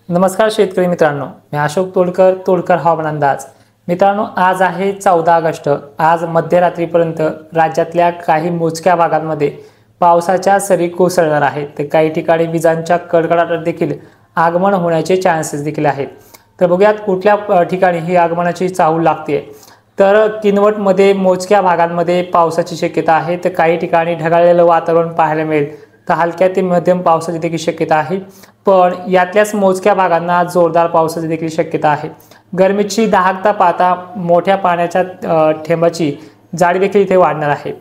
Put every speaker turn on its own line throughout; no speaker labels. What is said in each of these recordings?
नमस्कार शेतकरी मित्रांनो, मी अशोक तोडकर हवामान अंदाज। मित्रांनो, आज आहे 14 ऑगस्ट। आज मध्यरात्रीपर्यंत राज्यातल्या काही मोजक्या भागांमध्ये पावसाच्या सरी कोसळणार आहेत। तर काही ठिकाणी विजांच्या कडकडाटात देखील आगमन होण्याचे चान्सेस देखील आहेत। तर बघूयात कुठल्या ठिकाणी ही आगमनाची चाहूल लागते। तर किनवटमध्ये मोजक्या भागांमध्ये पावसाची शक्यता आहे। तर काही ठिकाणी ढगाळलेलं वातावरण पाहायला मिळेल। तर हलक्या ते मध्यम पावसाची देखील शक्यता आहे, पण यातल्याच मोजक्या भागांना जोरदार पावसाची देखील शक्यता आहे। गरमीची दाहकता पाहता मोठ्या पाण्याच्या थेंबाची जाडी देखील इथे वाढणार आहे।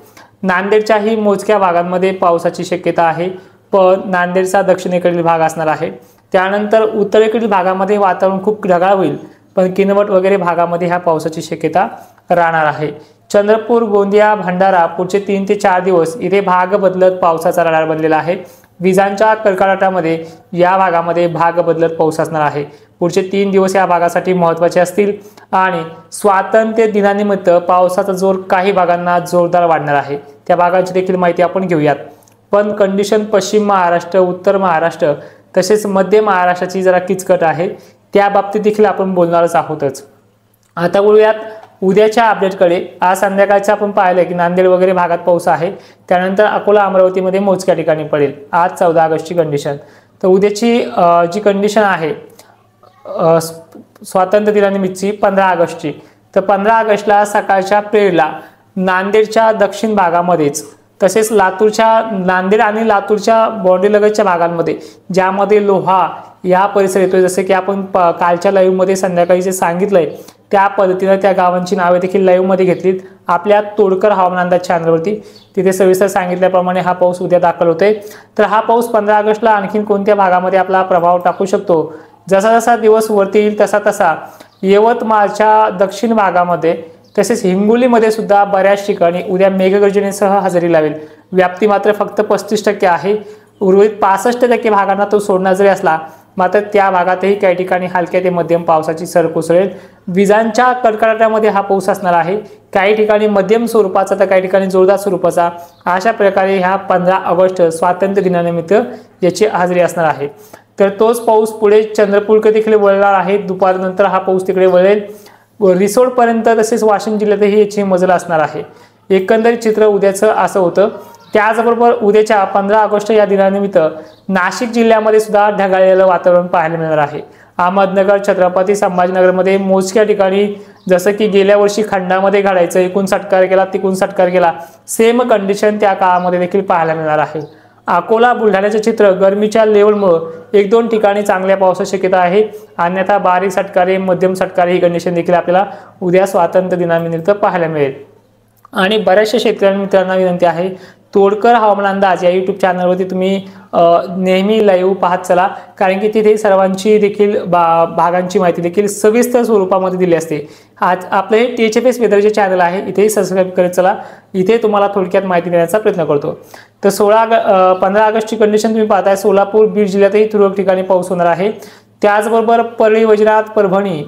नांदेडच्याही मोजक्या भागांमध्ये पावसाची शक्यता आहे, पण नांदेडचा दक्षिणेकडील भाग असणार आहे। त्यानंतर उत्तरेकडील भागामध्ये वातावरण खूप ढगाळ होईल, पण किनवट वगैरे भागामध्ये ह्या पावसाची शक्यता राहणार आहे। चंद्रपूर, गोंदिया, भंडारा पुढचे 3 ते 4 दिवस इथे भाग बदलत पावसाचा रडार बनलेला आहे। विजांच्या कडकडाटामध्ये या भागामध्ये भाग बदलत पाऊस असणार आहे। पुढचे 3 दिवस या भागासाठी महत्त्वाचे असतील आणि स्वातंत्र्य दिनानिमित्त पावसाचा जोर काही भागांना जोरदार वाढणार आहे। त्या भागांची देखील माहिती आपण घेऊयात। पण कंडिशन पश्चिम महाराष्ट्र, उत्तर महाराष्ट्र तसेच मध्य महाराष्ट्राची जरा किचकट आहे, त्या बाबतीत देखील आपण बोलणारच आहोतच। आता बोलूयात उद्याच्या अपडेटकडे। आज संध्याकाळचं आपण पाहिलं की नांदेड वगैरे भागात पाऊस आहे। त्यानंतर अकोला, अमरावतीमध्ये मोजक्या ठिकाणी पडेल। आज 14 ऑगस्टची कंडिशन। तर उद्याची जी कंडिशन आहे स्वातंत्र्य दिनानिमित्तची 15 ऑगस्टची, तर 15 ऑगस्टला सकाळच्या प्रेरला नांदेडच्या दक्षिण भागामध्येच तसेच नांदेड आणि लातूरच्या बॉर्डरलगतच्या भागांमध्ये ज्यामध्ये लोहा या परिसर येतोय, जसे की आपण कालच्या लाईव्हमध्ये संध्याकाळी जे सांगितलंय त्या पद्धतीने त्या गावांची नावे देखील लाईव्हमध्ये घेतलीत आपल्या तोडकर हवामान अंदाज चॅनलवरती। तिथे सविस्तर सांगितल्याप्रमाणे हा पाऊस उद्या दाखल होतोय। तर हा पाऊस 15 ऑगस्टला आणखीन कोणत्या भागामध्ये आपला प्रभाव टाकू शकतो, जसा जसा दिवस वरती येईल तसा तसा यवतमाळच्या दक्षिण भागामध्ये तसेच हिंगोलीमध्ये सुद्धा बऱ्याच ठिकाणी उद्या मेघगर्जनेसह हजेरी लावेल। व्याप्ती मात्र फक्त 35% आहे। उर्वरित 65% भागांना तो सोडणार जरी असला मात्र त्या भागातही काही ठिकाणी हलक्या ते मध्यम पावसाची सर कोसळेल। विजांच्या कडकडाटामध्ये हा पाऊस असणार आहे, काही ठिकाणी मध्यम स्वरूपाचा तर काही ठिकाणी जोरदार स्वरूपाचा। अशा प्रकारे ह्या 15 ऑगस्ट स्वातंत्र्य दिनानिमित्त याची हजेरी असणार आहे। तर तोच पाऊस पुढे चंद्रपूरकडे देखील वळणार आहे। दुपारनंतर हा पाऊस तिकडे वळेल रिसोडपर्यंत, तसेच वाशिम जिल्ह्यातही याची मजल असणार आहे। एकंदरीत चित्र उद्याचं असं होतं। त्याचबरोबर उद्याच्या 15 ऑगस्ट या दिनानिमित्त नाशिक जिल्ह्यामध्ये सुद्धा ढगाळलेलं वातावरण पाहायला मिळणार आहे। अहमदनगर, छत्रपती संभाजीनगरमध्ये मोजक्या ठिकाणी जसं की गेल्या वर्षी खंडामध्ये घडायचं, एकूण सत्कार केला तिकून सत्कार केला, सेम कंडिशन त्या काळामध्ये देखील पाहायला मिळणार आहे। अकोला, बुलढाण्याचे चित्र गरमीच्या लेवलमुळे 1-2 ठिकाणी चांगल्या पावसाची शक्यता आहे, अन्यथा बारीक सटकारे, मध्यम सटकारे ही कंडिशन देखील आपल्याला उद्या स्वातंत्र्य दिनानिमित्त पाहायला मिळेल। आणि बऱ्याचशा शेतकरी मित्रांना विनंती आहे, तोडकर हवामान अंदाज या यूट्यूब चॅनलवरती तुम्ही नेहमी लाईव्ह पाहत चला, कारण की तिथे सर्वांची देखील भागांची माहिती देखील सविस्तर स्वरूपामध्ये दिली असते। आज आपले THFS वेदरचे चॅनल आहे, इथेही सबस्क्राईब करत चला। इथे तुम्हाला थोडक्यात माहिती देण्याचा प्रयत्न करतो। तर 15 ऑगस्टची कंडिशन तुम्ही पाहताय, सोलापूर, बीड जिल्ह्यातही तुरळक ठिकाणी पाऊस होणार आहे। त्याचबरोबर परळी, वैजनाथ, परभणी,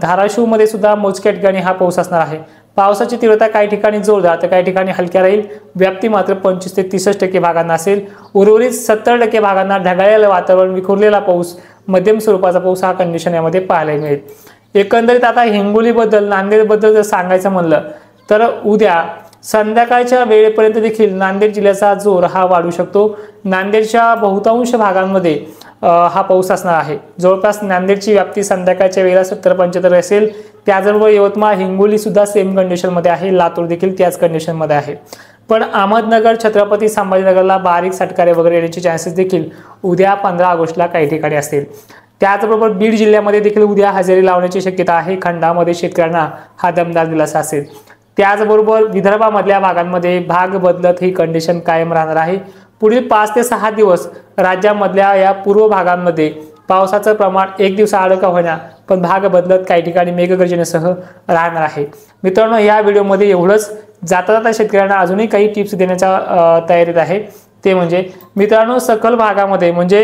धाराशिवमध्ये सुद्धा मोजक्या ठिकाणी हा पाऊस असणार आहे। पावसाची तीव्रता काही ठिकाणी जोरदार तर काही ठिकाणी हलक्या राहील। व्याप्ती मात्र 25 ते 30% भागांना असेल। उर्वरित 70% भागांना ढगाळलेलं वातावरण, विखुरलेला पाऊस, मध्यम स्वरूपाचा पाऊस हा कंडिशन यामध्ये पाहायला मिळेल। एकंदरीत आता हिंगोलीबद्दल, नांदेडबद्दल जर सांगायचं म्हणलं तर उद्या संध्याकाळच्या वेळेपर्यंत देखील नांदेड जिल्ह्याचा जोर हा वाढू शकतो। नांदेडच्या बहुतांश भागांमध्ये हा पाऊस असणार आहे। जवळपास नांदेडची व्याप्ती संध्याकाळच्या वेळेला 70-75 असेल। त्याचबरोबर यवतमाळ, हिंगोली सुद्धा सेम कंडिशनमध्ये आहे, लातूर देखील त्याच कंडिशनमध्ये आहे। पण अहमदनगर, छत्रपती संभाजीनगरला बारीक सटकारे वगैरे येण्याचे चान्सेस देखील उद्या 15 ऑगस्टला काही ठिकाणी असतील। त्याचबरोबर बीड जिल्ह्यामध्ये देखील उद्या हजेरी लावण्याची शक्यता आहे। खंडामध्ये शेतकऱ्यांना हा दमदार दिलासा असेल। त्याचबरोबर विदर्भामधल्या भागांमध्ये भाग बदलत ही कंडिशन कायम राहणार आहे। पुढील 5 ते 6 दिवस राज्यामधल्या या पूर्व भागांमध्ये पावसाचं प्रमाण 1 दिवसाआड का होईना पण भाग बदलत काही ठिकाणी मेघगर्जनेसह राहणार आहे। मित्रांनो, या व्हिडिओमध्ये एवढंच। जाता जाता शेतकऱ्यांना अजूनही काही टिप्स देण्याच्या तयारीत आहे। ते म्हणजे मित्रांनो, सखल भागामध्ये म्हणजे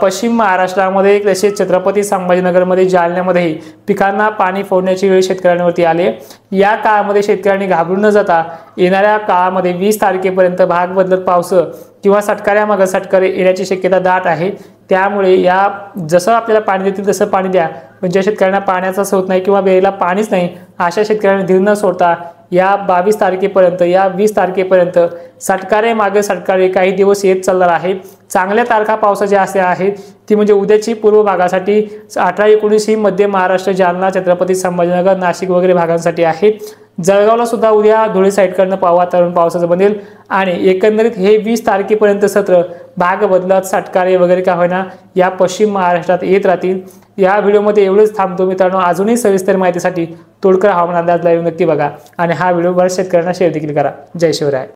पश्चिम महाराष्ट्रामध्ये तसेच छत्रपती संभाजीनगरमध्ये, जालन्यामध्येही पिकांना पाणी फोडण्याची वेळ शेतकऱ्यांवरती आली आहे। या काळामध्ये शेतकऱ्यांनी घाबरून न जाता येणाऱ्या काळामध्ये 20 तारखेपर्यंत भाग बदलत पाऊस किंवा सटकाऱ्यामागे सटकारे येण्याची शक्यता दाट आहे। त्यामुळे या जसं आपल्याला पाणी देतील तसं पाणी द्या, पण ज्या शेतकऱ्यांना पाण्याचा स्रोत नाही किंवा वेळेला पाणीच नाही अशा शेतकऱ्यांना धीर न सोडता या 22 तारखेपर्यंत, या 20 तारखेपर्यंत सटकारे मागे सटकारे काही दिवस येत चालणार आहे. चांगल्या तारखा पावसाच्या अशा आहेत ती म्हणजे उद्याची पूर्व भागासाठी 18-19 ही मध्य महाराष्ट्र, जालना, छत्रपती संभाजीनगर, नाशिक वगैरे भागांसाठी आहे. जळगावला सुद्धा उद्या धुळे साईडकडनं वातावरण पावसाचं बनेल आणि एकंदरीत हे 20 तारखेपर्यंत सत्र भाग बदलत सटकारे वगैरे का होईना या पश्चिम महाराष्ट्रात येत राहतील. या व्हिडिओमध्ये एवढंच थांबतो मित्रांनो. अजूनही सविस्तर माहितीसाठी तोडकर हवामान अंदाज लाईव्ह नक्की बघा आणि हा व्हिडिओ बऱ्याच शेतकऱ्यांना शेअर देखील करा. जय शिवराय.